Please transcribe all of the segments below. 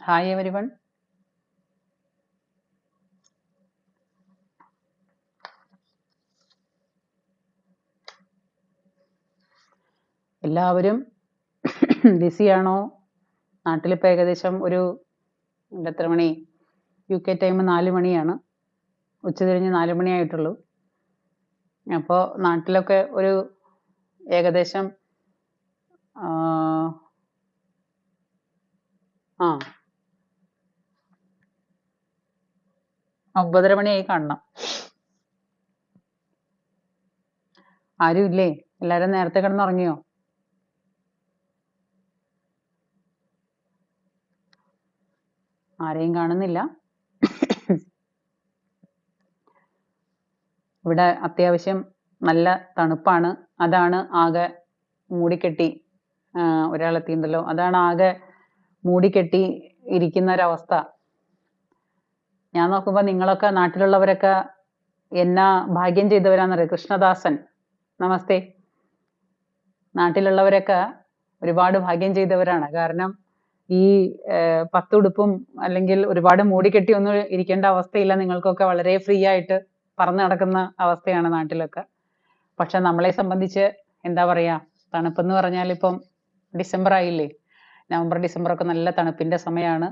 Hi everyone. എല്ലാവരും ബിസിയാണോ? നാട്ടിലിപ്പോൾ ഏകദേശം ഒരു എത്ര മണി? UK ടൈം 4 മണിയാണ്. ഉച്ചതിരിഞ്ഞ് 4 മണിയായിട്ടുള്ളൂ. അപ്പോൾ നാട്ടിലൊക്കെ ഒരു ഏകദേശം 9:30 മണിയായി കാണണം. ആരും ഇല്ലേ? എല്ലാവരും നേരത്തെ കിടന്നുറങ്ങിയോ? ആരെയും കാണുന്നില്ല. ഇവിടെ അത്യാവശ്യം നല്ല തണുപ്പാണ്. അതാണ് ആകെ മൂടിക്കെട്ടി ഒരാളെത്തിയിട്ടുണ്ടല്ലോ. അതാണ് ആകെ മൂടിക്കെട്ടി ഇരിക്കുന്ന ഒരവസ്ഥ. ഞാൻ നോക്കുമ്പോൾ നിങ്ങളൊക്കെ നാട്ടിലുള്ളവരൊക്കെ എന്നാ ഭാഗ്യം ചെയ്തവരാന്നറിയോ? കൃഷ്ണദാസൻ നമസ്തേ. നാട്ടിലുള്ളവരൊക്കെ ഒരുപാട് ഭാഗ്യം ചെയ്തവരാണ്. കാരണം ഈ പത്തുടുപ്പും അല്ലെങ്കിൽ ഒരുപാട് മൂടിക്കെട്ടി ഒന്നും ഇരിക്കേണ്ട അവസ്ഥയില്ല. നിങ്ങൾക്കൊക്കെ വളരെ ഫ്രീ ആയിട്ട് പറന്ന് നടക്കുന്ന അവസ്ഥയാണ് നാട്ടിലൊക്കെ. പക്ഷെ നമ്മളെ സംബന്ധിച്ച് എന്താ പറയാ, തണുപ്പെന്ന് പറഞ്ഞാൽ ഇപ്പം ഡിസംബർ ആയില്ലേ. നവംബർ ഡിസംബർ ഒക്കെ നല്ല തണുപ്പിന്റെ സമയമാണ്.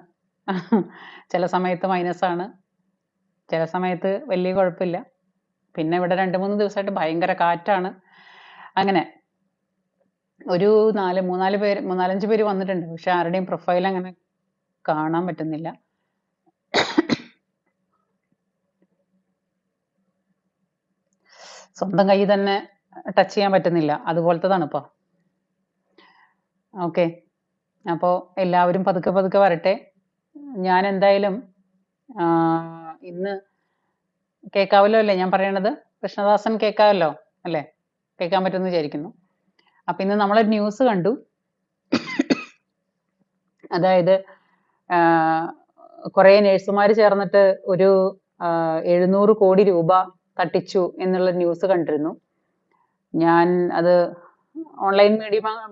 ചില സമയത്ത് മൈനസാണ്, ചില സമയത്ത് വലിയ കുഴപ്പമില്ല. പിന്നെ ഇവിടെ 2-3 ദിവസമായിട്ട് ഭയങ്കര കാറ്റാണ്. അങ്ങനെ ഒരു 3-4 പേര് വന്നിട്ടുണ്ട്. പക്ഷെ ആരുടെയും പ്രൊഫൈൽ അങ്ങനെ കാണാൻ പറ്റുന്നില്ല. സ്വന്തം കൈ തന്നെ ടച്ച് ചെയ്യാൻ പറ്റുന്നില്ല, അതുപോലത്തെ തണുപ്പാ. ഓക്കെ, അപ്പോൾ എല്ലാവരും പതുക്കെ പതുക്കെ വരട്ടെ. ഞാൻ എന്തായാലും ഇന്ന് കേൾക്കാവല്ലോ അല്ലേ ഞാൻ പറയണത്? കൃഷ്ണദാസൻ കേൾക്കാമല്ലോ അല്ലേ? കേൾക്കാൻ പറ്റുമെന്ന് വിചാരിക്കുന്നു. അപ്പൊ ഇന്ന് നമ്മളൊരു ന്യൂസ് കണ്ടു. അതായത് കുറെ നേഴ്സുമാർ ചേർന്നിട്ട് ഒരു 700 കോടി രൂപ തട്ടിച്ചു എന്നുള്ള ന്യൂസ് കണ്ടിരുന്നു. ഞാൻ അത് ഓൺലൈൻ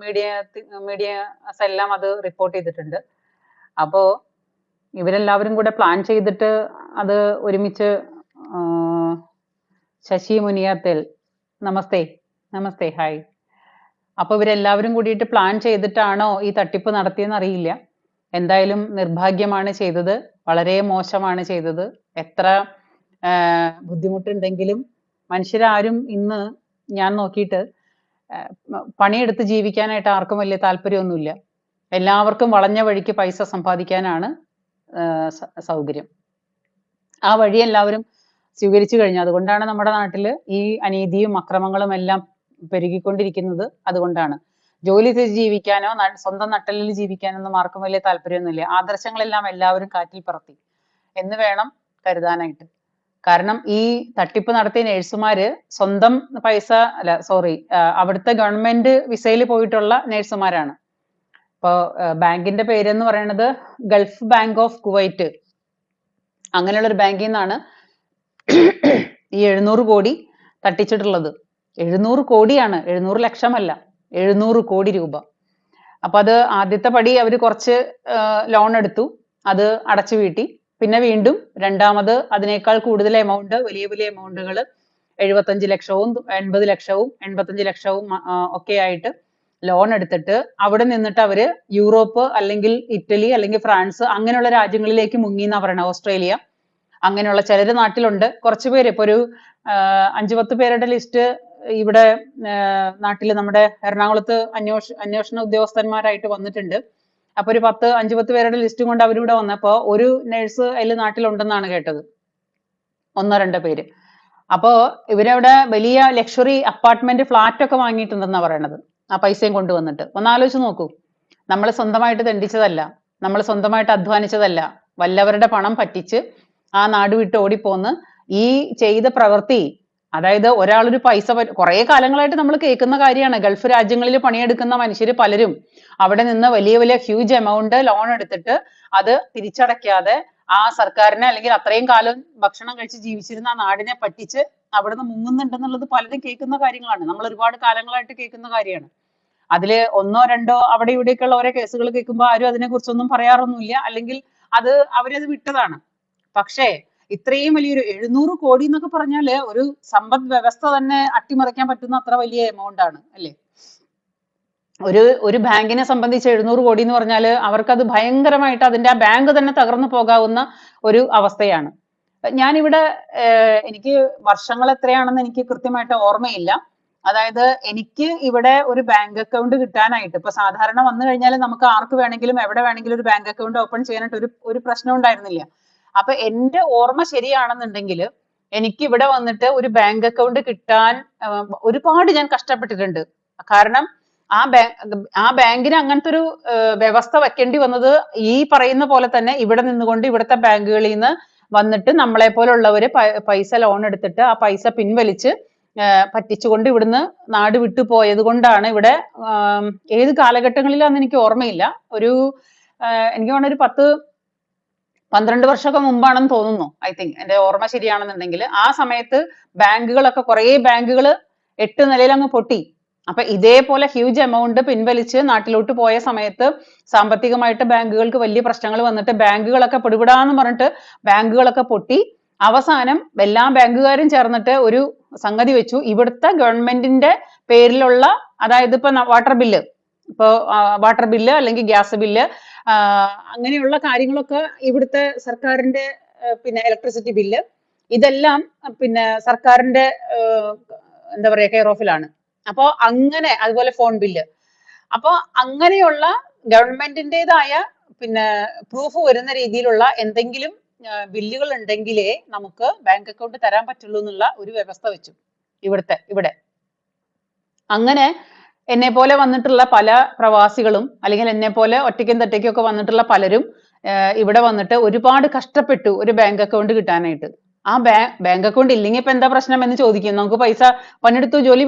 മീഡിയാസ് എല്ലാം അത് റിപ്പോർട്ട് ചെയ്തിട്ടുണ്ട്. അപ്പോ ഇവരെല്ലാവരും കൂടെ പ്ലാൻ ചെയ്തിട്ട് അത് ഒരുമിച്ച് ശശി മുനിയാത്തേൽ നമസ്തേ നമസ്തേ ഹായ്. അപ്പൊ ഇവരെല്ലാവരും കൂടിയിട്ട് പ്ലാൻ ചെയ്തിട്ടാണോ ഈ തട്ടിപ്പ് നടത്തിയെന്ന് അറിയില്ല. എന്തായാലും നിർഭാഗ്യമാണ് ചെയ്തത്, വളരെ മോശമാണ് ചെയ്തത്. എത്ര ബുദ്ധിമുട്ടുണ്ടെങ്കിലും മനുഷ്യരാരും ഇന്ന് ഞാൻ നോക്കിയിട്ട് പണിയെടുത്ത് ജീവിക്കാനായിട്ട് ആർക്കും വലിയ താല്പര്യമൊന്നുമില്ല. എല്ലാവർക്കും വളഞ്ഞ വഴിക്ക് പൈസ സമ്പാദിക്കാനാണ് സൗകര്യം. ആ വഴി എല്ലാവരും സ്വീകരിച്ചു കഴിഞ്ഞു. അതുകൊണ്ടാണ് നമ്മുടെ നാട്ടിൽ ഈ അനീതിയും അക്രമങ്ങളും എല്ലാം പെരുകിക്കൊണ്ടിരിക്കുന്നത്. അതുകൊണ്ടാണ് ജോലി ചെയ്ത് ജീവിക്കാനോ സ്വന്തം നട്ടലിൽ ജീവിക്കാനൊന്നും ആർക്കും വലിയ താല്പര്യമൊന്നുമില്ല. ആദർശങ്ങളെല്ലാം എല്ലാവരും കാറ്റിൽ പറത്തി എന്ന് വേണം കരുതാനായിട്ട്. കാരണം ഈ തട്ടിപ്പ് നടത്തിയ നേഴ്സുമാര് സ്വന്തം പൈസ അവിടുത്തെ ഗവൺമെന്റ് വിസയിൽ പോയിട്ടുള്ള നേഴ്സുമാരാണ്. ഇപ്പോ ബാങ്കിന്റെ പേരെന്ന് പറയുന്നത് ഗൾഫ് ബാങ്ക് ഓഫ് കുവൈറ്റ്. അങ്ങനെയുള്ള ഒരു ബാങ്കിൽ നിന്നാണ് ഈ 700 കോടി തട്ടിച്ചിട്ടുള്ളത്. 700 കോടിയാണ്, 700 ലക്ഷമല്ല, 700 കോടി രൂപ. അപ്പൊ അത് ആദ്യത്തെ പടി അവർ കുറച്ച് ലോൺ എടുത്തു, അത് അടച്ചു വീട്ടി. പിന്നെ വീണ്ടും രണ്ടാമത് അതിനേക്കാൾ കൂടുതൽ എമൗണ്ട്, വലിയ വലിയ എമൗണ്ടുകൾ 75 ലക്ഷവും 80 ലക്ഷവും 85 ലക്ഷവും ഒക്കെ ആയിട്ട് ലോൺ എടുത്തിട്ട് അവിടെ നിന്നിട്ട് അവര് യൂറോപ്പ് അല്ലെങ്കിൽ ഇറ്റലി അല്ലെങ്കിൽ ഫ്രാൻസ് അങ്ങനെയുള്ള രാജ്യങ്ങളിലേക്ക് മുങ്ങി എന്നാ പറയണത്. ഓസ്ട്രേലിയ അങ്ങനെയുള്ള ചിലര് നാട്ടിലുണ്ട്. കുറച്ച് പേര്, ഇപ്പൊ ഒരു 5-10 പേരുടെ ലിസ്റ്റ് ഇവിടെ നാട്ടിൽ നമ്മുടെ എറണാകുളത്ത് അന്വേഷണ ഉദ്യോഗസ്ഥന്മാരായിട്ട് വന്നിട്ടുണ്ട്. അപ്പൊ ഒരു 5-10 പേരുടെ ലിസ്റ്റും കൊണ്ട് അവരിവിടെ വന്നപ്പോ ഒരു നേഴ്സ് അതിൽ നാട്ടിലുണ്ടെന്നാണ് കേട്ടത്, 1-2 പേര്. അപ്പോ ഇവരവിടെ വലിയ ലക്ഷറി അപ്പാർട്ട്മെന്റ് ഫ്ലാറ്റ് ഒക്കെ വാങ്ങിയിട്ടുണ്ടെന്നാ പറയണത്. ആ പൈസയും കൊണ്ടുവന്നിട്ട് ഒന്ന് ആലോചിച്ച് നോക്കൂ. നമ്മൾ സ്വന്തമായിട്ട് തെണ്ടിച്ചതല്ല, നമ്മൾ സ്വന്തമായിട്ട് അധ്വാനിച്ചതല്ല, വല്ലവരുടെ പണം പറ്റിച്ച് ആ നാട് വിട്ട് ഓടിപ്പോന്ന് ഈ ചെയ്ത പ്രവൃത്തി. അതായത് ഒരാളൊരു പൈസ കുറെ കാലങ്ങളായിട്ട് നമ്മൾ കേൾക്കുന്ന കാര്യമാണ്. ഗൾഫ് രാജ്യങ്ങളിൽ പണിയെടുക്കുന്ന മനുഷ്യർ പലരും അവിടെ നിന്ന് വലിയ വലിയ ഹ്യൂജ് എമൗണ്ട് ലോൺ എടുത്തിട്ട് അത് തിരിച്ചടയ്ക്കാതെ ആ സർക്കാരിനെ അല്ലെങ്കിൽ അത്രയും കാലം ഭക്ഷണം കഴിച്ച് ജീവിച്ചിരുന്ന ആ നാടിനെ പറ്റിച്ച് അവിടുന്ന് മുങ്ങുന്നുണ്ടെന്നുള്ളത് പലരും കേൾക്കുന്ന കാര്യങ്ങളാണ്. നമ്മൾ ഒരുപാട് കാലങ്ങളായിട്ട് കേൾക്കുന്ന കാര്യമാണ്. അതില് 1-2 അവിടെ ഇവിടെയൊക്കെയുള്ള ഓരോ കേസുകൾ കേൾക്കുമ്പോൾ ആരും അതിനെ കുറിച്ചൊന്നും പറയാറൊന്നുമില്ല. അല്ലെങ്കിൽ അത് അവരത് വിട്ടതാണ്. പക്ഷേ ഇത്രയും വലിയൊരു 700 കോടി എന്നൊക്കെ പറഞ്ഞാല് ഒരു സമ്പദ് വ്യവസ്ഥ തന്നെ അട്ടിമറിക്കാൻ പറ്റുന്ന അത്ര വലിയ എമൗണ്ട് ആണ് അല്ലേ? ഒരു ബാങ്കിനെ സംബന്ധിച്ച് 700 കോടി എന്ന് പറഞ്ഞാൽ അവർക്കത് ഭയങ്കരമായിട്ട് അതിന്റെ ആ ബാങ്ക് തന്നെ തകർന്നു പോകാവുന്ന ഒരു അവസ്ഥയാണ്. ഞാനിവിടെ എനിക്ക് വർഷങ്ങൾ എത്രയാണെന്ന് എനിക്ക് കൃത്യമായിട്ട് ഓർമ്മയില്ല. അതായത് എനിക്ക് ഇവിടെ ഒരു ബാങ്ക് അക്കൗണ്ട് കിട്ടാനായിട്ട് ഇപ്പൊ സാധാരണ വന്നു കഴിഞ്ഞാൽ നമുക്ക് ആർക്ക് വേണമെങ്കിലും എവിടെ വേണമെങ്കിലും ഒരു ബാങ്ക് അക്കൗണ്ട് ഓപ്പൺ ചെയ്യാനായിട്ട് ഒരു പ്രശ്നം ഉണ്ടായിരുന്നില്ല. അപ്പൊ എന്റെ ഓർമ്മ ശരിയാണെന്നുണ്ടെങ്കിൽ എനിക്ക് ഇവിടെ വന്നിട്ട് ഒരു ബാങ്ക് അക്കൗണ്ട് കിട്ടാൻ ഒരുപാട് ഞാൻ കഷ്ടപ്പെട്ടിട്ടുണ്ട്. കാരണം ആ ബാങ്കിന് അങ്ങനത്തെ ഒരു വ്യവസ്ഥ വെക്കേണ്ടി വന്നത് ഈ പറയുന്ന പോലെ തന്നെ ഇവിടെ നിന്നുകൊണ്ട് ഇവിടുത്തെ ബാങ്കുകളിൽ നിന്ന് വന്നിട്ട് നമ്മളെ പോലുള്ളവര് പൈസ ലോൺ എടുത്തിട്ട് ആ പൈസ പിൻവലിച്ച് പറ്റിച്ചുകൊണ്ട് ഇവിടുന്ന് നാട് വിട്ടു പോയത് കൊണ്ടാണ് ഇവിടെ ഏത് കാലഘട്ടങ്ങളിലാന്ന് എനിക്ക് ഓർമ്മയില്ല. എനിക്ക് തോന്നുന്നു ഒരു 10-12 വർഷമൊക്കെ മുമ്പാണെന്ന് തോന്നുന്നു. ഐ തിങ്ക് എന്റെ ഓർമ്മ ശരിയാണെന്നുണ്ടെങ്കിൽ ആ സമയത്ത് ബാങ്കുകളൊക്കെ കുറേ ബാങ്കുകൾ 8 നിലയിൽ അങ്ങ് പൊട്ടി. അപ്പൊ ഇതേപോലെ ഹ്യൂജ് എമൗണ്ട് പിൻവലിച്ച് നാട്ടിലോട്ട് പോയ സമയത്ത് സാമ്പത്തികമായിട്ട് ബാങ്കുകൾക്ക് വലിയ പ്രശ്നങ്ങൾ വന്നിട്ട് ബാങ്കുകളൊക്കെ പിടിപിടാന്ന് പറഞ്ഞിട്ട് ബാങ്കുകളൊക്കെ പൊട്ടി. അവസാനം എല്ലാ ബാങ്കുകാരും ചേർന്നിട്ട് ഒരു സംഗതി വെച്ചു. ഇവിടുത്തെ ഗവൺമെന്റിന്റെ പേരിലുള്ള അതായത് ഇപ്പൊ വാട്ടർ ബില്ല് അല്ലെങ്കിൽ ഗ്യാസ് ബില്ല് അങ്ങനെയുള്ള കാര്യങ്ങളൊക്കെ ഇവിടുത്തെ സർക്കാരിന്റെ പിന്നെ ഇലക്ട്രിസിറ്റി ബില്ല് ഇതെല്ലാം പിന്നെ സർക്കാരിന്റെ എന്താ പറയാ കെയർ ഓഫിലാണ്. അപ്പോ അങ്ങനെ അതുപോലെ ഫോൺ ബില്ല്. അപ്പോ അങ്ങനെയുള്ള ഗവൺമെന്റിൻ്റെതായ പിന്നെ പ്രൂഫ് വരുന്ന രീതിയിലുള്ള എന്തെങ്കിലും ബില്ലുകൾ ഉണ്ടെങ്കിലേ നമുക്ക് ബാങ്ക് അക്കൗണ്ട് തരാൻ പറ്റുള്ളൂ എന്നുള്ള ഒരു വ്യവസ്ഥ വെച്ചു ഇവിടെ. അങ്ങനെ എന്നെ പോലെ വന്നിട്ടുള്ള പല പ്രവാസികളും അല്ലെങ്കിൽ എന്നെ പോലെ ഒറ്റയ്ക്കും തെറ്റയ്ക്കും ഒക്കെ വന്നിട്ടുള്ള പലരും ഇവിടെ വന്നിട്ട് ഒരുപാട് കഷ്ടപ്പെട്ടു ഒരു ബാങ്ക് അക്കൗണ്ട് കിട്ടാനായിട്ട്. ആ ബാങ്ക് അക്കൗണ്ട് ഇല്ലെങ്കിൽ ഇപ്പൊ എന്താ പ്രശ്നം എന്ന് ചോദിക്കും. നമുക്ക് പൈസ പണിയെടുത്തു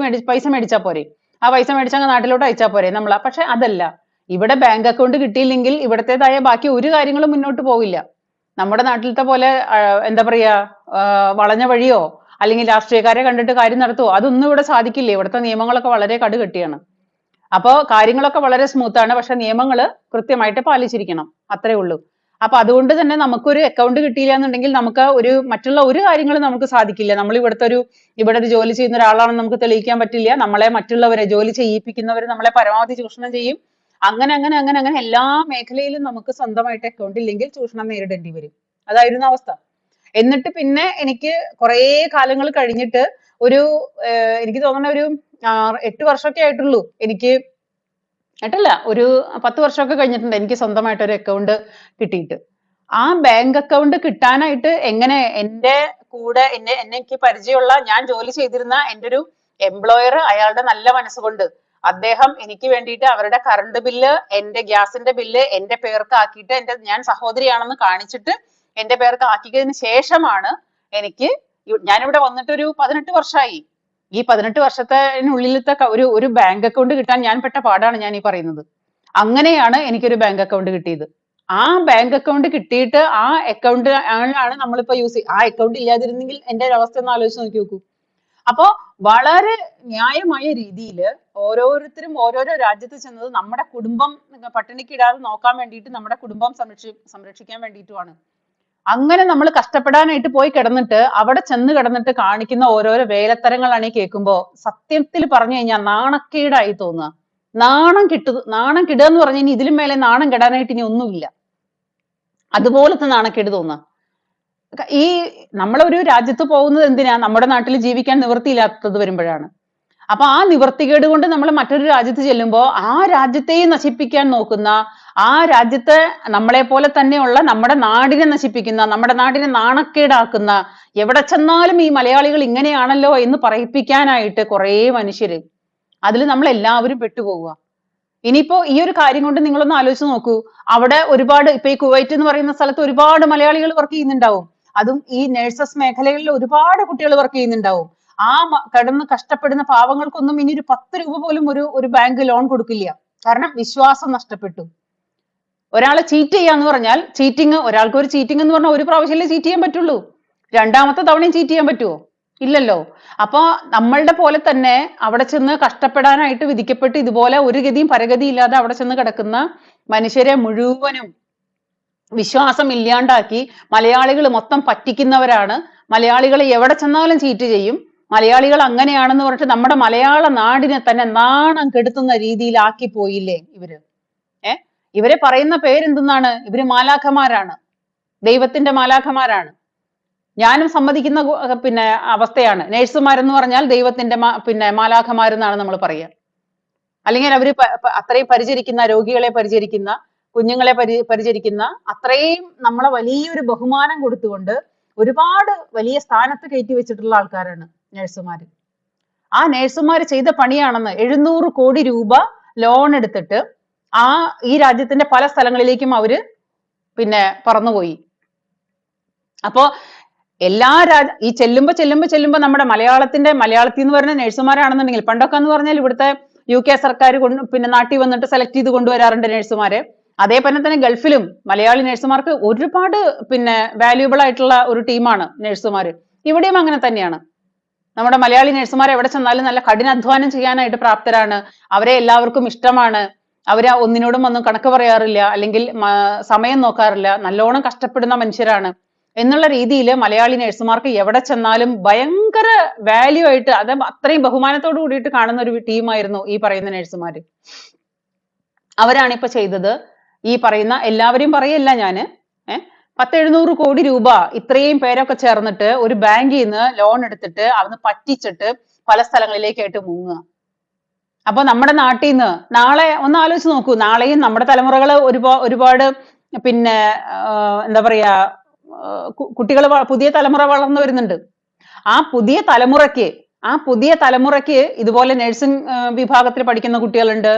പൈസ മേടിച്ചാൽ പോരെ, ആ പൈസ മേടിച്ചങ്ങ് നാട്ടിലോട്ട് അയച്ചാൽ പോരെ നമ്മളാ. പക്ഷെ അതല്ല, ഇവിടെ ബാങ്ക് അക്കൗണ്ട് കിട്ടിയില്ലെങ്കിൽ ഇവിടത്തേതായ ബാക്കി ഒരു കാര്യങ്ങളും മുന്നോട്ട് പോകില്ല. നമ്മുടെ നാട്ടിലത്തെ പോലെ എന്താ പറയാ വളഞ്ഞ വഴിയോ അല്ലെങ്കിൽ രാഷ്ട്രീയക്കാരെ കണ്ടിട്ട് കാര്യം നടത്തുവോ അതൊന്നും ഇവിടെ സാധിക്കില്ല. ഇവിടുത്തെ നിയമങ്ങളൊക്കെ വളരെ കടുകട്ടിയാണ്. അപ്പോ കാര്യങ്ങളൊക്കെ വളരെ സ്മൂത്ത് ആണ്. പക്ഷെ നിയമങ്ങൾ കൃത്യമായിട്ട് പാലിച്ചിരിക്കണം, അത്രേ ഉള്ളൂ. അപ്പൊ അതുകൊണ്ട് തന്നെ നമുക്കൊരു അക്കൗണ്ട് കിട്ടിയില്ല എന്നുണ്ടെങ്കിൽ നമുക്ക് മറ്റുള്ള ഒരു കാര്യങ്ങളും നമുക്ക് സാധിക്കില്ല. നമ്മൾ ഇവിടെ ഒരു ജോലി ചെയ്യുന്ന ഒരാളാണെന്ന് നമുക്ക് തെളിയിക്കാൻ പറ്റില്ല. നമ്മളെ മറ്റുള്ളവരെ ജോലി ചെയ്യിപ്പിക്കുന്നവർ നമ്മളെ പരമാവധി ചൂഷണം ചെയ്യും. അങ്ങനെ എല്ലാ മേഖലയിലും നമുക്ക് സ്വന്തമായിട്ട് അക്കൗണ്ട് ഇല്ലെങ്കിൽ ചൂഷണം നേരിടേണ്ടി വരും. അതായിരുന്നു അവസ്ഥ. എന്നിട്ട് പിന്നെ എനിക്ക് കുറേ കാലങ്ങൾ കഴിഞ്ഞിട്ട് എനിക്ക് തോന്നുന്ന ഒരു 8 വർഷമൊക്കെ ആയിട്ടുള്ളൂ. ഒരു 10 വർഷമൊക്കെ കഴിഞ്ഞിട്ടുണ്ട് എനിക്ക് സ്വന്തമായിട്ട് ഒരു അക്കൗണ്ട് കിട്ടിയിട്ട്. ആ ബാങ്ക് അക്കൗണ്ട് കിട്ടാനായിട്ട് എങ്ങനെ എന്റെ കൂടെ എനിക്ക് പരിചയമുള്ള ഞാൻ ജോലി ചെയ്തിരുന്ന എൻ്റെ ഒരു എംപ്ലോയർ അയാളുടെ നല്ല മനസ്സുകൊണ്ട് അദ്ദേഹം എനിക്ക് വേണ്ടിയിട്ട് അവരുടെ കറണ്ട് ബില്ല് എന്റെ ഗ്യാസിന്റെ ബില്ല് എന്റെ പേർക്ക് ആക്കിയിട്ട് ഞാൻ സഹോദരിയാണെന്ന് കാണിച്ചിട്ട് എന്റെ പേർക്ക് ആക്കിയതിന് ശേഷമാണ് ഞാനിവിടെ വന്നിട്ട് ഒരു 18 വർഷമായി. ഈ 18 വർഷത്തിനുള്ളിലത്തെ ഒരു ബാങ്ക് അക്കൗണ്ട് കിട്ടാൻ ഞാൻ പെട്ട പാടാണ് ഞാൻ ഈ പറയുന്നത്. അങ്ങനെയാണ് എനിക്കൊരു ബാങ്ക് അക്കൗണ്ട് കിട്ടിയത്. ആ ബാങ്ക് അക്കൗണ്ട് കിട്ടിയിട്ട് ആ അക്കൗണ്ട് ആണ് നമ്മളിപ്പോ ആ അക്കൗണ്ട് ഇല്ലാതിരുന്നെങ്കിൽ എന്റെ ഒരു അവസ്ഥ ഒന്ന് ആലോചിച്ച് നോക്കി നോക്കൂ. അപ്പോ വളരെ ന്യായമായ രീതിയിൽ ഓരോരുത്തരും ഓരോരോ രാജ്യത്ത് ചെന്നത് നമ്മുടെ കുടുംബം പട്ടിണിക്കിടാതെ നോക്കാൻ വേണ്ടിയിട്ട്, നമ്മുടെ കുടുംബം സംരക്ഷിക്കാൻ വേണ്ടിയിട്ടുമാണ്. അങ്ങനെ നമ്മൾ കഷ്ടപ്പെടാനായിട്ട് പോയി കിടന്നിട്ട് അവിടെ ചെന്ന് കിടന്നിട്ട് കാണിക്കുന്ന ഓരോരോ വേലത്തരങ്ങളാണ് ഈ കേൾക്കുമ്പോ സത്യത്തിൽ പറഞ്ഞു കഴിഞ്ഞാൽ നാണക്കേടായി തോന്നുക. നാണം കിടുക എന്ന് പറഞ്ഞു കഴിഞ്ഞാൽ ഇതിലും മേലെ നാണം കെടാനായിട്ട് ഇനി ഒന്നുമില്ല. അതുപോലത്തെ നാണക്കേട് തോന്നുക. നമ്മളൊരു രാജ്യത്ത് പോകുന്നത് എന്തിനാ? നമ്മുടെ നാട്ടിൽ ജീവിക്കാൻ നിവൃത്തിയില്ലാത്തത് വരുമ്പോഴാണ്. അപ്പൊ ആ നിവൃത്തികേട് കൊണ്ട് നമ്മൾ മറ്റൊരു രാജ്യത്ത് ചെല്ലുമ്പോൾ ആ രാജ്യത്തെയും നശിപ്പിക്കാൻ നോക്കുന്ന, ആ രാജ്യത്തെ നമ്മളെ പോലെ തന്നെയുള്ള നമ്മുടെ നാടിനെ നശിപ്പിക്കുന്ന, നമ്മുടെ നാടിനെ നാണക്കേടാക്കുന്ന, എവിടെ ചെന്നാലും ഈ മലയാളികൾ ഇങ്ങനെയാണല്ലോ എന്ന് പറയിപ്പിക്കാനായിട്ട് കുറേ മനുഷ്യര്, അതിൽ നമ്മൾ എല്ലാവരും പെട്ടുപോവുക. ഇനിയിപ്പോ ഈ ഒരു കാര്യം കൊണ്ട് നിങ്ങളൊന്ന് ആലോചിച്ച് നോക്കൂ. അവിടെ ഒരുപാട് ഇപ്പൊ ഈ കുവൈറ്റ് എന്ന് പറയുന്ന സ്ഥലത്ത് ഒരുപാട് മലയാളികൾ വർക്ക് ചെയ്യുന്നുണ്ടാവും. അതും ഈ നഴ്സസ് മേഖലകളിൽ ഒരുപാട് കുട്ടികൾ വർക്ക് ചെയ്യുന്നുണ്ടാവും. ആ കിടന്ന് കഷ്ടപ്പെടുന്ന പാവങ്ങൾക്കൊന്നും ഇനി ഒരു 10 രൂപ പോലും ഒരു ബാങ്ക് ലോൺ കൊടുക്കില്ല. കാരണം വിശ്വാസം നഷ്ടപ്പെട്ടു. ഒരാളെ ചീറ്റ് ചെയ്യാന്ന് പറഞ്ഞാൽ ഒരാൾക്ക് ഒരു ചീറ്റിംഗ് എന്ന് പറഞ്ഞാൽ ഒരു പ്രാവശ്യമല്ലേ ചീറ്റ് ചെയ്യാൻ പറ്റുള്ളൂ. രണ്ടാമത്തെ തവണയും ചീറ്റ് ചെയ്യാൻ പറ്റുമോ? ഇല്ലല്ലോ. അപ്പൊ നമ്മളുടെ പോലെ തന്നെ അവിടെ ചെന്ന് കഷ്ടപ്പെടാനായിട്ട് വിധിക്കപ്പെട്ട് ഇതുപോലെ ഒരു ഗതിയും പരഗതി ഇല്ലാതെ അവിടെ ചെന്ന് കിടക്കുന്ന മനുഷ്യരെ മുഴുവനും വിശ്വാസം ഇല്ലാണ്ടാക്കി മലയാളികൾ മൊത്തം പറ്റിക്കുന്നവരാണ്. മലയാളികൾ എവിടെ ചെന്നാലും ചീറ്റ് ചെയ്യും. മലയാളികൾ അങ്ങനെയാണെന്ന് പറഞ്ഞിട്ട് നമ്മുടെ മലയാള നാടിനെ തന്നെ നാണം കെടുത്തുന്ന രീതിയിലാക്കി പോയില്ലേ ഇവര്. ഇവരെ പറയുന്ന പേരെന്തെന്നാണ്? ഇവര് മാലാഖമാരാണ്, ദൈവത്തിന്റെ മാലാഖമാരാണ്. ഞാനും സമ്മതിക്കുന്ന പിന്നെ അവസ്ഥയാണ്. നേഴ്സുമാരെന്ന് പറഞ്ഞാൽ ദൈവത്തിന്റെ പിന്നെ മാലാഖമാരെന്നാണ് നമ്മൾ പറയുക. അല്ലെങ്കിൽ അവര് അത്രയും പരിചരിക്കുന്ന, രോഗികളെ പരിചരിക്കുന്ന, കുഞ്ഞുങ്ങളെ പരിചരിക്കുന്ന, അത്രയും നമ്മളെ വലിയൊരു ബഹുമാനം കൊടുത്തുകൊണ്ട് ഒരുപാട് വലിയ സ്ഥാനത്ത് കയറ്റി വെച്ചിട്ടുള്ള ആൾക്കാരാണ് നഴ്സുമാര്. ആ നഴ്സുമാര് ചെയ്ത പണിയാണെന്ന് 700 കോടി രൂപ ലോൺ എടുത്തിട്ട് ഈ രാജ്യത്തിന്റെ പല സ്ഥലങ്ങളിലേക്കും അവര് പിന്നെ പറന്നുപോയി. അപ്പോ എല്ലാ ഈ ചെല്ലുമ്പോ നമ്മുടെ മലയാളത്തിൽ എന്ന് പറയുന്ന നഴ്സുമാരാണെന്നുണ്ടെങ്കിൽ, പണ്ടൊക്കെ എന്ന് പറഞ്ഞാൽ ഇവിടുത്തെ UK സർക്കാർ പിന്നെ നാട്ടിൽ വന്നിട്ട് സെലക്ട് ചെയ്ത് കൊണ്ടുവരാറുണ്ട് നഴ്സുമാരെ. അതേപോലെ തന്നെ ഗൾഫിലും മലയാളി നഴ്സുമാർക്ക് ഒരുപാട് പിന്നെ വാല്യൂബിൾ ആയിട്ടുള്ള ഒരു ടീമാണ് നഴ്സുമാര്. ഇവിടെയും അങ്ങനെ തന്നെയാണ്. നമ്മുടെ മലയാളി നഴ്സുമാർ എവിടെ ചെന്നാലും നല്ല കഠിനാധ്വാനം ചെയ്യാനായിട്ട് പ്രാപ്തരാണ്. അവരെ എല്ലാവർക്കും ഇഷ്ടമാണ്. അവര് ഒന്നിനോടും ഒന്നും കണക്ക് പറയാറില്ല, അല്ലെങ്കിൽ സമയം നോക്കാറില്ല. നല്ലോണം കഷ്ടപ്പെടുന്ന മനുഷ്യരാണ് എന്നുള്ള രീതിയിൽ മലയാളി നഴ്സുമാർക്ക് എവിടെ ചെന്നാലും ഭയങ്കര വാല്യൂ ആയിട്ട്, അത് അത്രയും ബഹുമാനത്തോട് കൂടിയിട്ട് കാണുന്ന ഒരു ടീമായിരുന്നു ഈ പറയുന്ന നഴ്സുമാര്. അവരാണ് ഇപ്പൊ ചെയ്തത്. ഈ പറയുന്ന എല്ലാവരെയും പറയല്ല ഞാന്, 700 കോടി രൂപ ഇത്രയും പേരൊക്കെ ചേർന്നിട്ട് ഒരു ബാങ്കിൽ നിന്ന് ലോൺ എടുത്തിട്ട് അവിടുന്ന് പറ്റിച്ചിട്ട് പല സ്ഥലങ്ങളിലേക്കായിട്ട് മുങ്ങുക. അപ്പൊ നമ്മുടെ നാട്ടിൽ നിന്ന് നാളെ ഒന്ന് ആലോചിച്ച് നോക്കൂ, നാളെയും നമ്മുടെ തലമുറകൾ ഒരുപാട് പിന്നെ എന്താ പറയാ, കുട്ടികൾ, പുതിയ തലമുറ വളർന്നു വരുന്നുണ്ട്. ആ പുതിയ തലമുറയ്ക്ക് ഇതുപോലെ നഴ്സിംഗ് വിഭാഗത്തിൽ പഠിക്കുന്ന കുട്ടികളുണ്ട്.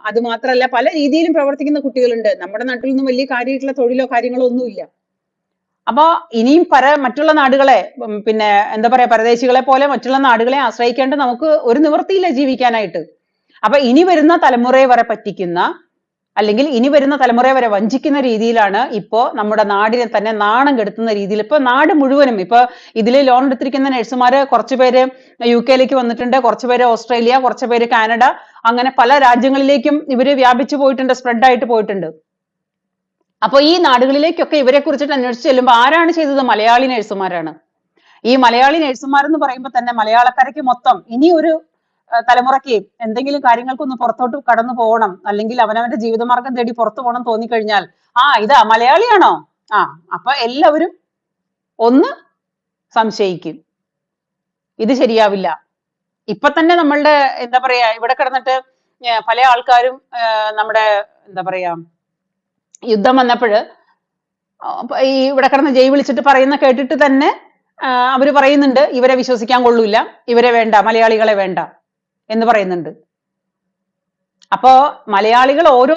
അത് മാത്രമല്ല പല രീതിയിലും പ്രവർത്തിക്കുന്ന കുട്ടികളുണ്ട്. നമ്മുടെ നാട്ടിൽ നിന്നും വലിയ കാര്യമായിട്ടുള്ള തൊഴിലോ കാര്യങ്ങളോ ഒന്നുമില്ല. അപ്പൊ ഇനിയും മറ്റുള്ള നാടുകളെ പിന്നെ എന്താ പറയാ, പരദേശികളെ പോലെ മറ്റുള്ള നാടുകളെ ആശ്രയിക്കേണ്ട നമുക്ക് ഒരു നിവൃത്തിയില്ല ജീവിക്കാനായിട്ട്. അപ്പൊ ഇനി വരുന്ന തലമുറയെ വരെ പറ്റിക്കുന്ന, അല്ലെങ്കിൽ ഇനി വരുന്ന തലമുറയെ വരെ വഞ്ചിക്കുന്ന രീതിയിലാണ് ഇപ്പോ നമ്മുടെ നാടിനെ തന്നെ നാണം കെടുത്തുന്ന രീതിയിൽ ഇപ്പൊ നാട് മുഴുവനും, ഇപ്പൊ ഇതില് ലോൺ എടുത്തിരിക്കുന്ന നഴ്സുമാര് കുറച്ചുപേര് UK വന്നിട്ടുണ്ട്, കുറച്ചുപേര് ഓസ്ട്രേലിയ, കുറച്ചുപേര് കാനഡ, അങ്ങനെ പല രാജ്യങ്ങളിലേക്കും ഇവര് വ്യാപിച്ചു പോയിട്ടുണ്ട്, സ്പ്രെഡ് ആയിട്ട് പോയിട്ടുണ്ട്. അപ്പൊ ഈ നാടുകളിലേക്കൊക്കെ ഇവരെ കുറിച്ചിട്ട് അന്വേഷിച്ച് ചെല്ലുമ്പോൾ ആരാണ് ചെയ്തത്? മലയാളി നഴ്സുമാരാണ്. ഈ മലയാളി നഴ്സുമാരെന്ന് പറയുമ്പോൾ തന്നെ മലയാളക്കരയ്ക്ക് മൊത്തം ഇനി ഒരു തലമുറയ്ക്ക് എന്തെങ്കിലും കാര്യങ്ങൾക്കൊന്ന് പുറത്തോട്ട് കടന്നു പോകണം, അല്ലെങ്കിൽ അവനവന്റെ ജീവിതമാർഗം തേടി പുറത്തു പോകണം തോന്നിക്കഴിഞ്ഞാൽ, ഇതാ മലയാളിയാണോ? അപ്പൊ എല്ലാവരും ഒന്ന് സംശയിക്കും, ഇത് ശരിയാവില്ല. ഇപ്പൊ തന്നെ നമ്മളുടെ എന്താ പറയാ, ഇവിടെ കിടന്നിട്ട് പല ആൾക്കാരും നമ്മുടെ എന്താ പറയാ, യുദ്ധം വന്നപ്പോഴ് ഈ ഇവിടെ കിടന്ന് ജയ് വിളിച്ചിട്ട് പറയുന്ന കേട്ടിട്ട് തന്നെ അവര് പറയുന്നുണ്ട്, ഇവരെ വിശ്വസിക്കാൻ കൊള്ളൂല, ഇവരെ വേണ്ട, മലയാളികളെ വേണ്ട എന്ന് പറയുന്നുണ്ട്. അപ്പോ മലയാളികൾ ഓരോ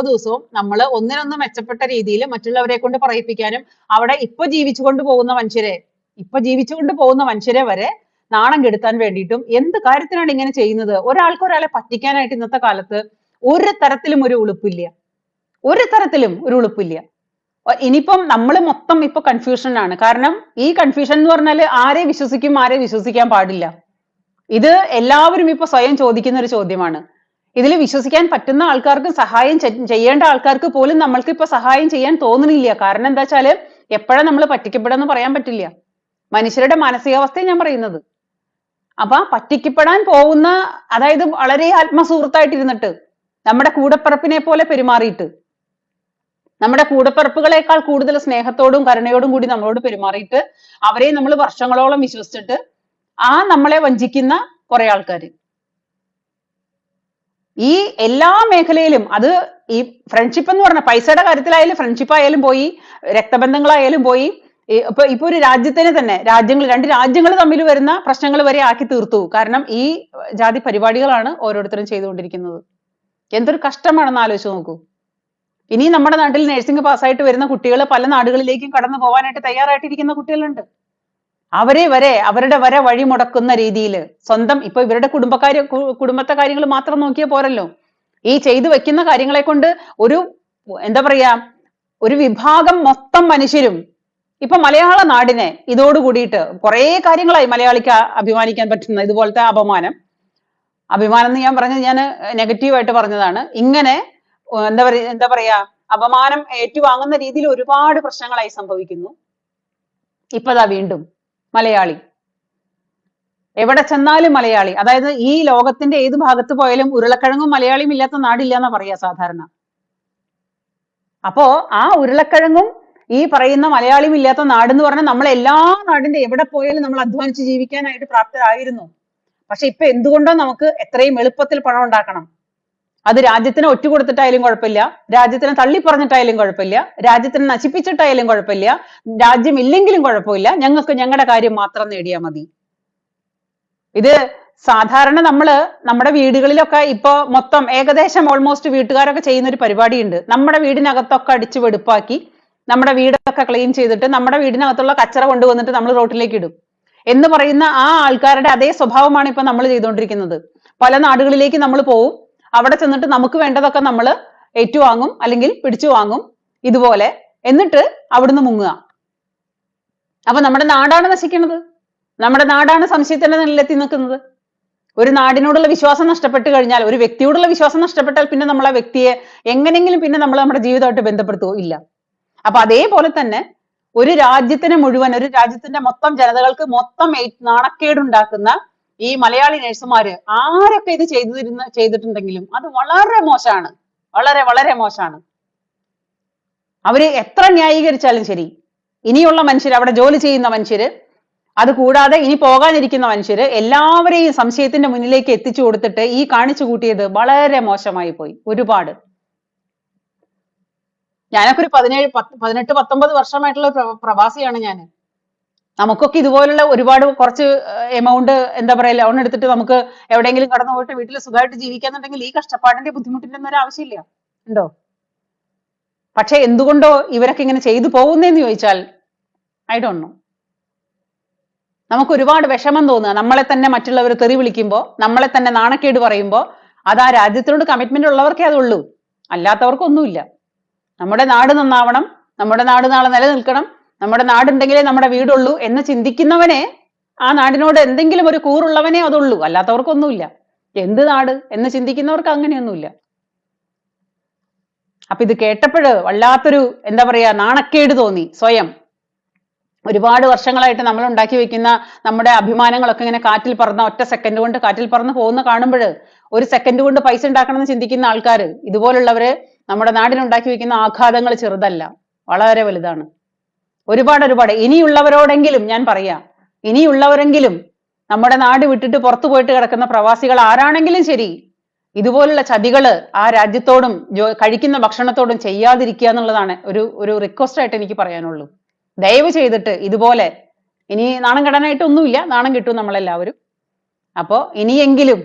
ദിവസവും നമ്മൾ ഒന്നിനൊന്ന് മെച്ചപ്പെട്ട രീതിയിൽ മറ്റുള്ളവരെ കൊണ്ട് പറയിപ്പിക്കാനും, അവിടെ ഇപ്പൊ ജീവിച്ചുകൊണ്ട് പോകുന്ന മനുഷ്യരെ വരെ നാണം കെടുത്താൻ വേണ്ടിയിട്ടും എന്ത് കാര്യത്തിനാണ് ഇങ്ങനെ ചെയ്യുന്നത്? ഒരാളെ പറ്റിക്കാനായിട്ട് ഇന്നത്തെ കാലത്ത് ഒരു തരത്തിലും ഒരു ഉളുപ്പില്ല. ഇനിയിപ്പം നമ്മൾ മൊത്തം ഇപ്പൊ കൺഫ്യൂഷനാണ്. കാരണം ഈ കൺഫ്യൂഷൻ എന്ന് പറഞ്ഞാൽ ആരെ വിശ്വസിക്കും, ആരെ വിശ്വസിക്കാൻ പാടില്ല, ഇത് എല്ലാവരും ഇപ്പൊ സ്വയം ചോദിക്കുന്ന ഒരു ചോദ്യമാണ്. ഇതിൽ വിശ്വസിക്കാൻ പറ്റുന്ന ആൾക്കാർക്ക്, സഹായം ചെയ്യേണ്ട ആൾക്കാർക്ക് പോലും നമ്മൾക്ക് ഇപ്പൊ സഹായം ചെയ്യാൻ തോന്നുന്നില്ല. കാരണം എന്താ വെച്ചാല് എപ്പോഴാ നമ്മൾ പറ്റിക്കപ്പെടുമെന്ന് പറയാൻ പറ്റില്ല. മനുഷ്യരുടെ മാനസികാവസ്ഥയെ ഞാൻ പറയുന്നത്. അപ്പൊ പറ്റിക്കപ്പെടാൻ പോകുന്ന, അതായത് വളരെ ആത്മസുഹൃത്തായിട്ടിരുന്നിട്ട് നമ്മുടെ കൂടപ്പിറപ്പിനെ പോലെ പെരുമാറിയിട്ട്, നമ്മുടെ കൂടപ്പിറപ്പുകളെക്കാൾ കൂടുതൽ സ്നേഹത്തോടും കരുണയോടും കൂടി നമ്മളോട് പെരുമാറിയിട്ട് അവരെ നമ്മൾ വർഷങ്ങളോളം വിശ്വസിച്ചിട്ട് നമ്മളെ വഞ്ചിക്കുന്ന കുറെ ആൾക്കാർ ഈ എല്ലാ മേഖലയിലും, അത് ഈ ഫ്രണ്ട്ഷിപ്പ് എന്ന് പറഞ്ഞ പൈസയുടെ കാര്യത്തിലായാലും ഫ്രണ്ട്ഷിപ്പ് ആയാലും പോയി, രക്തബന്ധങ്ങളായാലും പോയി, ഇപ്പൊ ഒരു രാജ്യത്തിന് തന്നെ രണ്ട് രാജ്യങ്ങൾ തമ്മിൽ വരുന്ന പ്രശ്നങ്ങൾ വരെ ആക്കി തീർത്തു. കാരണം ഈ ജാതി പരിപാടികളാണ് ഓരോരുത്തരും ചെയ്തുകൊണ്ടിരിക്കുന്നത്. എന്തൊരു കഷ്ടമാണെന്ന് ആലോചിച്ച് നോക്കൂ. ഇനി നമ്മുടെ നാട്ടിൽ നഴ്സിംഗ് പാസ്സായിട്ട് വരുന്ന കുട്ടികൾ പല നാടുകളിലേക്കും കടന്നു പോകാനായിട്ട് തയ്യാറായിട്ടിരിക്കുന്ന കുട്ടികളുണ്ട്. അവരുടെ വഴി മുടക്കുന്ന രീതിയിൽ സ്വന്തം, ഇപ്പൊ ഇവരുടെ കുടുംബത്തെ കാര്യങ്ങൾ മാത്രം നോക്കിയാൽ പോരല്ലോ, ഈ ചെയ്തു വെക്കുന്ന കാര്യങ്ങളെ കൊണ്ട് ഒരു എന്താ പറയാ, ഒരു വിഭാഗം മൊത്തം മനുഷ്യരും ഇപ്പൊ മലയാള നാടിനെ ഇതോടുകൂടിയിട്ട് കുറെ കാര്യങ്ങളായി മലയാളിക്ക് അഭിമാനിക്കാൻ പറ്റുന്ന ഇതുപോലത്തെ അപമാനം എന്ന് ഞാൻ പറഞ്ഞത്, ഞാൻ നെഗറ്റീവായിട്ട് പറഞ്ഞതാണ്. ഇങ്ങനെ എന്താ പറയാ അപമാനം ഏറ്റുവാങ്ങുന്ന രീതിയിൽ ഒരുപാട് പ്രശ്നങ്ങളായി സംഭവിക്കുന്നു. ഇപ്പതാ വീണ്ടും മലയാളി, എവിടെ ചെന്നാലും മലയാളി. അതായത് ഈ ലോകത്തിന്റെ ഏത് ഭാഗത്ത് പോയാലും ഉരുളക്കിഴങ്ങും മലയാളിയും ഇല്ലാത്ത നാടില്ല എന്നാ പറയാ സാധാരണ. അപ്പോ ആ ഉരുളക്കിഴങ്ങും ഈ പറയുന്ന മലയാളിയും ഇല്ലാത്ത നാടെന്ന് പറഞ്ഞാൽ നമ്മൾ എല്ലാ നാടിന്റെ എവിടെ പോയാലും നമ്മൾ അധ്വാനിച്ച് ജീവിക്കാനായിട്ട് പ്രാപ്തരായിരുന്നു. പക്ഷെ ഇപ്പൊ എന്തുകൊണ്ടോ നമുക്ക് എത്രയും എളുപ്പത്തിൽ പണം ഉണ്ടാക്കണം. അത് രാജ്യത്തിന് ഒറ്റ കൊടുത്തിട്ടായാലും കുഴപ്പമില്ല, രാജ്യത്തിനെ തള്ളി പറഞ്ഞിട്ടായാലും കുഴപ്പമില്ല, രാജ്യത്തിനെ നശിപ്പിച്ചിട്ടായാലും കുഴപ്പമില്ല, രാജ്യം ഇല്ലെങ്കിലും കുഴപ്പമില്ല, ഞങ്ങൾക്ക് ഞങ്ങളുടെ കാര്യം മാത്രം നേടിയാൽ മതി. ഇത് സാധാരണ നമ്മുടെ വീടുകളിലൊക്കെ ഇപ്പൊ മൊത്തം ഏകദേശം ഓൾമോസ്റ്റ് വീട്ടുകാരൊക്കെ ചെയ്യുന്ന ഒരു പരിപാടിയുണ്ട്. നമ്മുടെ വീടിനകത്തൊക്കെ അടിച്ചു വെടുപ്പാക്കി നമ്മുടെ വീടൊക്കെ ക്ലീൻ ചെയ്തിട്ട് നമ്മുടെ വീടിനകത്തുള്ള കച്ചറ കൊണ്ടുവന്നിട്ട് നമ്മൾ റോട്ടിലേക്ക് ഇടും എന്ന് പറയുന്ന ആ ആൾക്കാരുടെ അതേ സ്വഭാവമാണ് ഇപ്പൊ നമ്മൾ ചെയ്തുകൊണ്ടിരിക്കുന്നത്. പല നാടുകളിലേക്ക് നമ്മൾ പോവും, അവിടെ ചെന്നിട്ട് നമുക്ക് വേണ്ടതൊക്കെ നമ്മൾ ഏറ്റുവാങ്ങും അല്ലെങ്കിൽ പിടിച്ചു വാങ്ങും ഇതുപോലെ, എന്നിട്ട് അവിടുന്ന് മുങ്ങുക. അപ്പൊ നമ്മുടെ നാടാണ് നശിക്കുന്നത്, നമ്മുടെ നാടാണ് സംശയത്തിന്റെ നിലയിലെത്തി നിൽക്കുന്നത്. ഒരു നാടിനോടുള്ള വിശ്വാസം നഷ്ടപ്പെട്ട് കഴിഞ്ഞാൽ, ഒരു വ്യക്തിയോടുള്ള വിശ്വാസം നഷ്ടപ്പെട്ടാൽ പിന്നെ നമ്മൾ ആ വ്യക്തിയെ എങ്ങനെങ്കിലും പിന്നെ നമ്മൾ നമ്മുടെ ജീവിതമായിട്ട് ബന്ധപ്പെടുത്തുകയോ ഇല്ല. അപ്പൊ അതേപോലെ തന്നെ ഒരു രാജ്യത്തിന് മുഴുവൻ, ഒരു രാജ്യത്തിന്റെ മൊത്തം ജനതകൾക്ക് മൊത്തം നാണക്കേടുണ്ടാക്കുന്ന ഈ മലയാളി നഴ്സുമാര് ആരൊക്കെ ഇത് ചെയ്തിട്ടുണ്ടെങ്കിലും അത് വളരെ മോശമാണ്, വളരെ വളരെ മോശമാണ്. അവര് എത്ര ന്യായീകരിച്ചാലും ശരി, ഇനിയുള്ള മനുഷ്യർ, അവിടെ ജോലി ചെയ്യുന്ന മനുഷ്യര്, അത് കൂടാതെ ഇനി പോകാനിരിക്കുന്ന മനുഷ്യര്, എല്ലാവരെയും സംശയത്തിന്റെ മുന്നിലേക്ക് എത്തിച്ചു കൊടുത്തിട്ട് ഈ കാണിച്ചു കൂട്ടിയത് വളരെ മോശമായി പോയി. ഒരുപാട്. ഞാനൊക്കെ ഒരു 18, 19 വർഷമായിട്ടുള്ള പ്രവാസിയാണ് ഞാൻ. നമുക്കൊക്കെ ഇതുപോലുള്ള ഒരുപാട് കുറച്ച് എമൗണ്ട് എന്താ പറയാ ലോൺ എടുത്തിട്ട് നമുക്ക് എവിടെയെങ്കിലും കടന്നു പോയിട്ട് വീട്ടിൽ സുഖമായിട്ട് ജീവിക്കാന്നുണ്ടെങ്കിൽ ഈ കഷ്ടപ്പാടിന്റെ ബുദ്ധിമുട്ടിന്റെ ഒന്നും ഒരു ആവശ്യമില്ല, ഉണ്ടോ? പക്ഷെ എന്തുകൊണ്ടോ ഇവരൊക്കെ ഇങ്ങനെ ചെയ്തു പോകുന്നതെന്ന് ചോദിച്ചാൽ ഐ ഡോണ്ട് നോ. നമുക്ക് ഒരുപാട് വിഷമം തോന്നുക, നമ്മളെ തന്നെ മറ്റുള്ളവർ തെറി വിളിക്കുമ്പോൾ, നമ്മളെ തന്നെ നാണക്കേട് പറയുമ്പോൾ. അത് ആ രാജ്യത്തിനോട് കമ്മിറ്റ്മെന്റ് ഉള്ളവർക്കേ അതുള്ളൂ, അല്ലാത്തവർക്കൊന്നുമില്ല. നമ്മുടെ നാട് നന്നാവണം, നമ്മുടെ നാട് നാളെ നിലനിൽക്കണം, നമ്മുടെ നാടുണ്ടെങ്കിലേ നമ്മുടെ വീടുള്ളൂ എന്ന് ചിന്തിക്കുന്നവനെ, ആ നാടിനോട് എന്തെങ്കിലും ഒരു കൂറുള്ളവനെ അതുള്ളൂ, അല്ലാത്തവർക്കൊന്നുമില്ല. എന്ത് നാട് എന്ന് ചിന്തിക്കുന്നവർക്ക് അങ്ങനെയൊന്നുമില്ല. അപ്പൊ ഇത് കേട്ടപ്പോഴ് വല്ലാത്തൊരു എന്താ പറയാ നാണക്കേട് തോന്നി സ്വയം. ഒരുപാട് വർഷങ്ങളായിട്ട് നമ്മൾ ഉണ്ടാക്കി വെക്കുന്ന നമ്മുടെ അഭിമാനങ്ങളൊക്കെ ഇങ്ങനെ കാറ്റിൽ പറന്ന, ഒറ്റ സെക്കൻഡ് കൊണ്ട് കാറ്റിൽ പറന്ന് പോകുന്ന കാണുമ്പോൾ, ഒരു സെക്കൻഡ് കൊണ്ട് പൈസ ഉണ്ടാക്കണമെന്ന് ചിന്തിക്കുന്ന ആൾക്കാർ, ഇതുപോലുള്ളവര് നമ്മുടെ നാടിനുണ്ടാക്കി വെക്കുന്ന ആഘാതങ്ങൾ ചെറുതല്ല, വളരെ വലുതാണ്. ഒരുപാട്. ഇനിയുള്ളവരോടെങ്കിലും ഞാൻ പറയാം, ഇനിയുള്ളവരെങ്കിലും നമ്മുടെ നാട് വിട്ടിട്ട് പുറത്തു പോയിട്ട് കിടക്കുന്ന പ്രവാസികൾ ആരാണെങ്കിലും ശരി, ഇതുപോലുള്ള ചതികള് ആ രാജ്യത്തോടും കഴിക്കുന്ന ഭക്ഷണത്തോടും ചെയ്യാതിരിക്കുക എന്നുള്ളതാണ് ഒരു റിക്വസ്റ്റ് ആയിട്ട് എനിക്ക് പറയാനുള്ളൂ. ദയവ് ചെയ്തിട്ട് ഇതുപോലെ, ഇനി നാണം കെടാനായിട്ടൊന്നുമില്ല, നാണം കിട്ടും നമ്മളെല്ലാവരും. അപ്പോ ഇനിയെങ്കിലും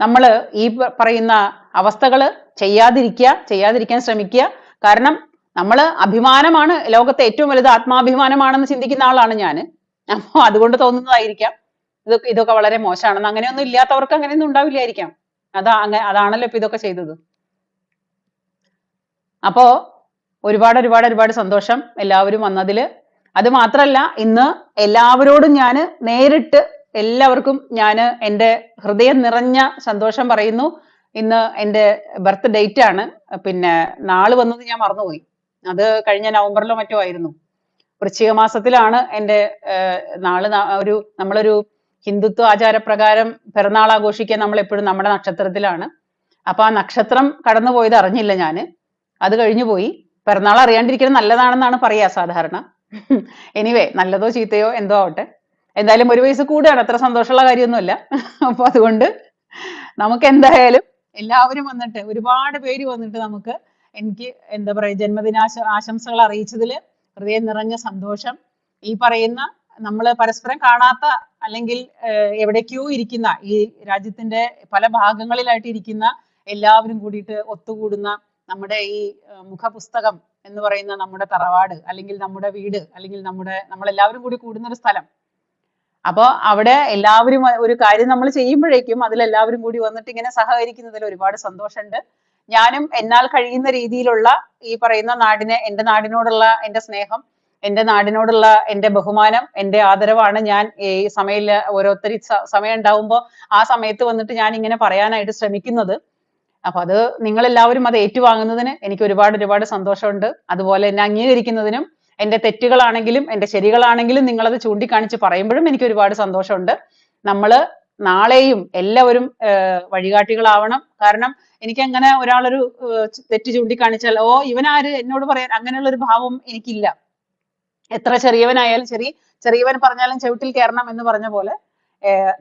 നമ്മൾ ഈ പറയുന്ന അവസ്ഥകള് ചെയ്യാതിരിക്കാൻ ശ്രമിക്കുക. കാരണം നമ്മൾ അഭിമാനമാണ്, ലോകത്തെ ഏറ്റവും വലുത് ആത്മാഭിമാനമാണെന്ന് ചിന്തിക്കുന്ന ആളാണ് ഞാൻ. അപ്പൊ അതുകൊണ്ട് തോന്നുന്നതായിരിക്കാം ഇതൊക്കെ വളരെ മോശമാണെന്ന്. അങ്ങനെയൊന്നും ഇല്ലാത്തവർക്ക് അങ്ങനെയൊന്നും ഉണ്ടാവില്ലായിരിക്കാം. അതാണല്ലോ ഇപ്പൊ ഇതൊക്കെ ചെയ്തത്. അപ്പോ ഒരുപാട് സന്തോഷം എല്ലാവരും വന്നതില്. അത് മാത്രല്ല, ഇന്ന് എല്ലാവരോടും ഞാൻ നേരിട്ട് എല്ലാവർക്കും ഞാൻ എൻ്റെ ഹൃദയം നിറഞ്ഞ സന്തോഷം പറയുന്നു. ഇന്ന് എൻ്റെ ബർത്ത് ഡേറ്റ് ആണ്. പിന്നെ നാള് വന്നത് ഞാൻ മറന്നുപോയി, അത് കഴിഞ്ഞ നവംബറിലോ മറ്റോ ആയിരുന്നു. വൃശ്ചിക മാസത്തിലാണ് എൻ്റെ നാള്. നമ്മളൊരു ഹിന്ദുത്വ ആചാരപ്രകാരം പിറന്നാൾ ആഘോഷിക്കാൻ നമ്മൾ എപ്പോഴും നമ്മുടെ നക്ഷത്രത്തിലാണ്. അപ്പൊ ആ നക്ഷത്രം കടന്നു പോയത് അറിഞ്ഞില്ല ഞാൻ, അത് കഴിഞ്ഞു പോയി. പിറന്നാൾ അറിയാണ്ടിരിക്കുന്നത് നല്ലതാണെന്നാണ് പറയാ സാധാരണ. എനിവേ, നല്ലതോ ചീത്തയോ എന്തോ ആവട്ടെ, എന്തായാലും 1 വയസ്സ് കൂടുകയാണ്, അത്ര സന്തോഷമുള്ള കാര്യമൊന്നുമല്ല. അപ്പൊ അതുകൊണ്ട് നമുക്ക് എന്തായാലും എല്ലാവരും വന്നിട്ട്, ഒരുപാട് പേര് വന്നിട്ട് നമുക്ക് എനിക്ക് എന്താ പറയാ ആശംസകൾ അറിയിച്ചതിൽ ഹൃദയം നിറഞ്ഞ സന്തോഷം. ഈ പറയുന്ന നമ്മൾ പരസ്പരം കാണാത്ത, അല്ലെങ്കിൽ എവിടേക്കോ ഇരിക്കുന്ന, ഈ രാജ്യത്തിന്റെ പല ഭാഗങ്ങളിലായിട്ട് ഇരിക്കുന്ന എല്ലാവരും കൂടിയിട്ട് ഒത്തുകൂടുന്ന നമ്മുടെ ഈ മുഖപുസ്തകം എന്ന് പറയുന്ന നമ്മുടെ തറവാട്, അല്ലെങ്കിൽ നമ്മുടെ വീട്, അല്ലെങ്കിൽ നമ്മളെല്ലാവരും കൂടി കൂടുന്ന ഒരു സ്ഥലം. അപ്പൊ അവിടെ എല്ലാവരും ഒരു കാര്യം നമ്മൾ ചെയ്യുമ്പോഴേക്കും അതിലെല്ലാവരും കൂടി വന്നിട്ട് ഇങ്ങനെ സഹകരിക്കുന്നതിൽ ഒരുപാട് സന്തോഷമുണ്ട്. ഞാനും എന്നാൽ കഴിയുന്ന രീതിയിലുള്ള ഈ പറയുന്ന എൻ്റെ നാടിനോടുള്ള എൻ്റെ സ്നേഹം, എൻ്റെ നാടിനോടുള്ള എൻ്റെ ബഹുമാനം, എൻ്റെ ആദരവാണ് ഞാൻ ഈ ഓരോരുത്തർ സമയം ഉണ്ടാവുമ്പോൾ ആ സമയത്ത് വന്നിട്ട് ഞാൻ ഇങ്ങനെ പറയാനായിട്ട് ശ്രമിക്കുന്നത്. അപ്പൊ അത് നിങ്ങൾ എല്ലാവരും അത് ഏറ്റുവാങ്ങുന്നതിന് എനിക്ക് ഒരുപാട് ഒരുപാട് സന്തോഷമുണ്ട്. അതുപോലെ എന്നെ അംഗീകരിക്കുന്നതിനും എന്റെ തെറ്റുകളാണെങ്കിലും എന്റെ ശരികളാണെങ്കിലും നിങ്ങളത് ചൂണ്ടിക്കാണിച്ച് പറയുമ്പോഴും എനിക്ക് ഒരുപാട് സന്തോഷമുണ്ട്. നമ്മള് നാളെയും എല്ലാവരും വഴികാട്ടികളാവണം. കാരണം എനിക്ക് അങ്ങനെ ഒരാളൊരു തെറ്റ് ചൂണ്ടിക്കാണിച്ചാൽ ഓ ഇവനാര് എന്നോട് പറയാൻ, അങ്ങനെയുള്ള ഒരു ഭാവം എനിക്കില്ല. എത്ര ചെറിയവനായാലും ചെറിയവൻ പറഞ്ഞാലും ചവിട്ടിൽ കയറണം എന്ന് പറഞ്ഞ പോലെ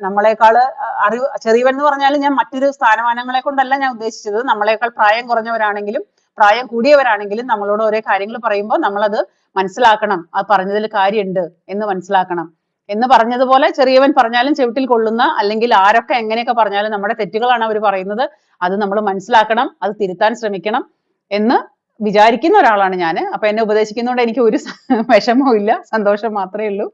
നമ്മളെക്കാള് അറിവ്, ചെറിയവൻ എന്ന് പറഞ്ഞാലും ഞാൻ മറ്റൊരു സ്ഥാനമാനങ്ങളെ കൊണ്ടല്ല ഞാൻ ഉദ്ദേശിച്ചത്. നമ്മളെക്കാൾ പ്രായം കുറഞ്ഞവരാണെങ്കിലും പ്രായം കൂടിയവരാണെങ്കിലും നമ്മളോട് ഓരോ കാര്യങ്ങൾ പറയുമ്പോൾ നമ്മളത് മനസ്സിലാക്കണം. ആ പറഞ്ഞതിൽ കാര്യമുണ്ട് എന്ന് മനസ്സിലാക്കണം. എന്ന് പറഞ്ഞതുപോലെ ചെറിയവൻ പറഞ്ഞാലും ചവിട്ടിൽ കൊള്ളുന്ന, അല്ലെങ്കിൽ ആരൊക്കെ എങ്ങനെയൊക്കെ പറഞ്ഞാലും നമ്മുടെ തെറ്റുകളാണ് അവർ പറയുന്നത്, അത് നമ്മൾ മനസ്സിലാക്കണം, അത് തിരുത്താൻ ശ്രമിക്കണം എന്ന് വിചാരിക്കുന്ന ഒരാളാണ് ഞാൻ. അപ്പൊ എന്നെ ഉപദേശിക്കുന്നതുകൊണ്ട് എനിക്ക് ഒരു വിഷമവും ഇല്ല, സന്തോഷം മാത്രമേ ഉള്ളൂ.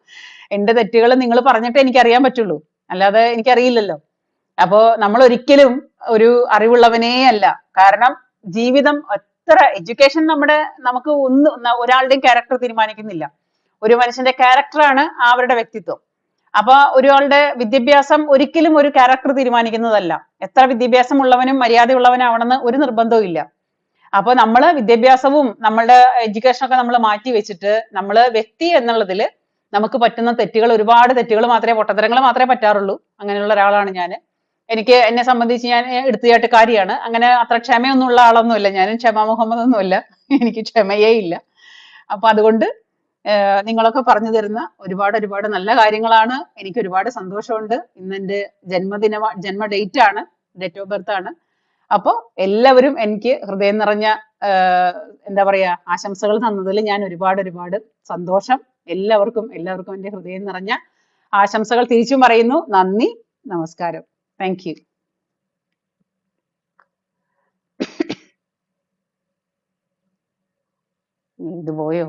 എന്റെ തെറ്റുകൾ നിങ്ങൾ പറഞ്ഞിട്ടേ എനിക്ക് അറിയാൻ പറ്റുള്ളൂ, അല്ലാതെ എനിക്കറിയില്ലല്ലോ. അപ്പോ നമ്മൾ ഒരിക്കലും ഒരു അറിവുള്ളവനേ അല്ല. കാരണം ജീവിതം എത്ര എഡ്യൂക്കേഷൻ നമുക്ക് ഒരാളുടെയും ക്യാരക്ടർ തീരുമാനിക്കുന്നില്ല. ഒരു മനുഷ്യന്റെ ക്യാരക്ടറാണ് അവരുടെ വ്യക്തിത്വം. അപ്പൊ ഒരാളുടെ വിദ്യാഭ്യാസം ഒരിക്കലും ഒരു ക്യാരക്ടർ തീരുമാനിക്കുന്നതല്ല. എത്ര വിദ്യാഭ്യാസം ഉള്ളവനും മര്യാദയുള്ളവനാവണമെന്ന് ഒരു നിർബന്ധവും ഇല്ല. അപ്പൊ നമ്മള് വിദ്യാഭ്യാസവും നമ്മളുടെ എഡ്യൂക്കേഷനൊക്കെ നമ്മൾ മാറ്റി വെച്ചിട്ട് നമ്മള് വ്യക്തി എന്നുള്ളതിൽ നമുക്ക് പറ്റുന്ന തെറ്റുകൾ, ഒരുപാട് തെറ്റുകൾ മാത്രമേ, പൊട്ടത്തരങ്ങൾ മാത്രമേ പറ്റാറുള്ളൂ. അങ്ങനെയുള്ള ഒരാളാണ് ഞാൻ. എന്നെ സംബന്ധിച്ച് ഞാൻ എടുത്തുചാട്ടക്കാരിയാണ്. അങ്ങനെ അത്ര ക്ഷമയൊന്നും ഉള്ള ആളൊന്നുമല്ല. ഞാനും ക്ഷമ മുഹമ്മദ് ഒന്നുമല്ല. എനിക്ക് ക്ഷമയേ ഇല്ല. അപ്പൊ അതുകൊണ്ട് നിങ്ങളൊക്കെ പറഞ്ഞു തരുന്ന ഒരുപാട് ഒരുപാട് നല്ല കാര്യങ്ങളാണ്. എനിക്ക് ഒരുപാട് സന്തോഷമുണ്ട്. ഇന്ന് എന്റെ ജന്മ ഡേറ്റ് ആണ്, ഡേറ്റ് ഓഫ് ബർത്ത് ആണ്. അപ്പൊ എല്ലാവരും എനിക്ക് ഹൃദയം നിറഞ്ഞ എന്താ പറയാ ആശംസകൾ തന്നതിൽ ഞാൻ ഒരുപാട് ഒരുപാട് സന്തോഷം. എല്ലാവർക്കും എന്റെ ഹൃദയം നിറഞ്ഞ ആശംസകൾ തിരിച്ചും പറയുന്നു. നന്ദി, നമസ്കാരം. Thank you. ഇത് പോയോ?